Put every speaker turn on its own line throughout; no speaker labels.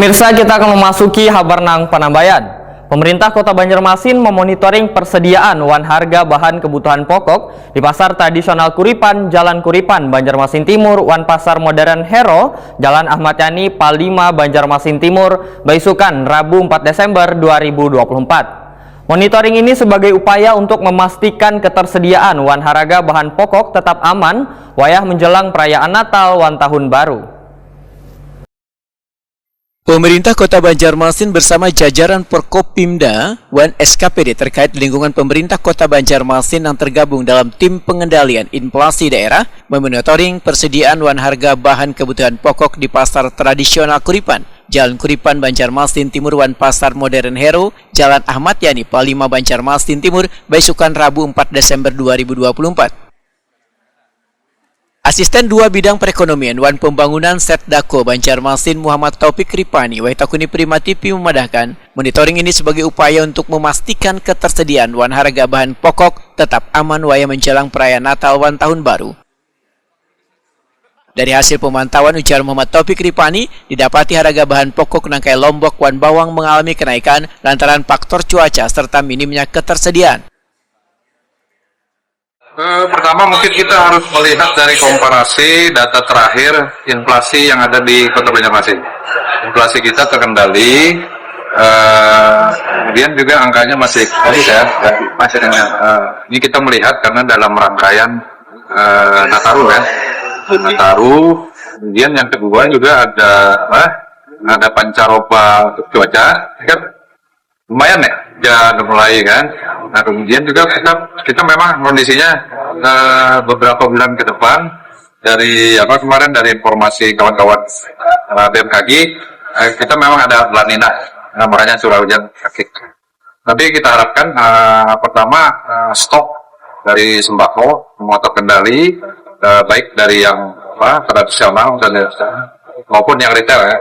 Pemirsa, kita akan memasuki Habarnang Panambayan. Pemerintah Kota Banjarmasin memonitoring persediaan wan harga bahan kebutuhan pokok di Pasar Tradisional Kuripan, Jalan Kuripan, Banjarmasin Timur, wan Pasar Modern Hero, Jalan Ahmad Yani, Palima, Banjarmasin Timur, Baisukan, Rabu 4 Desember 2024. Monitoring ini sebagai upaya untuk memastikan ketersediaan wan harga bahan pokok tetap aman wayah menjelang perayaan Natal wan Tahun Baru.
Pemerintah Kota Banjarmasin bersama jajaran Porkopimda wan SKPD terkait lingkungan pemerintah Kota Banjarmasin yang tergabung dalam tim pengendalian inflasi daerah memonitoring persediaan wan harga bahan kebutuhan pokok di Pasar Tradisional Kuripan, Jalan Kuripan, Banjarmasin Timur, wan Pasar Modern Hero, Jalan Ahmad Yani, Palima, Banjarmasin Timur, Baisukan, Rabu 4 Desember 2024. Asisten 2 Bidang Perekonomian wan Pembangunan Setdako Banjarmasin Muhammad Taufik Ripani Waitakuni Prima TV memadahkan monitoring ini sebagai upaya untuk memastikan ketersediaan wan harga bahan pokok tetap aman waya menjelang perayaan Natal wan Tahun Baru. Dari hasil pemantauan, ujar Muhammad Taufik Ripani, didapati harga bahan pokok nangkai lombok wan bawang mengalami kenaikan lantaran faktor cuaca serta minimnya ketersediaan.
Pertama mungkin kita harus melihat dari komparasi data terakhir inflasi yang ada di Kota Banjarmasin. Inflasi kita terkendali, kemudian juga angkanya masih bagus ya. Ini kita melihat karena dalam rangkaian Nataru ya, Nataru. Kemudian yang kedua juga ada pancaroba untuk cuaca, kan lumayan ya, udah mulai kan. Nah kemudian juga kita memang kondisinya beberapa bulan ke depan dari kemarin dari informasi kawan-kawan BMKG kita memang ada La Nina, makanya curah hujan kaki. Tapi kita harapkan pertama stok dari sembako semua terkendali, baik dari yang tradisional dan maupun yang retail ya.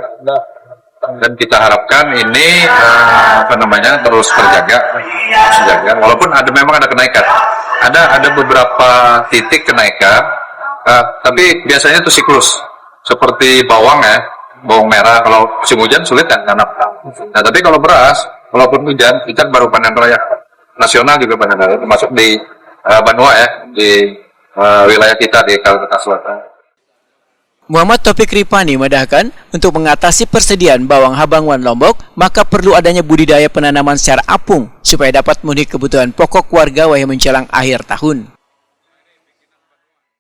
Dan kita harapkan ini terus terjaga, walaupun memang ada kenaikan, ada beberapa titik kenaikan, tapi biasanya itu siklus seperti bawang ya, bawang merah kalau musim hujan sulit kan nanam. Nah tapi kalau beras, walaupun hujan, kita baru panen raya nasional juga panen raya, termasuk di Banua ya, di wilayah kita di Kalimantan Selatan.
Muhammad Taufik Ripani medahkan untuk mengatasi persediaan bawang habang wan Lombok, maka perlu adanya budidaya penanaman secara apung supaya dapat memenuhi kebutuhan pokok warga wayah menjelang akhir tahun.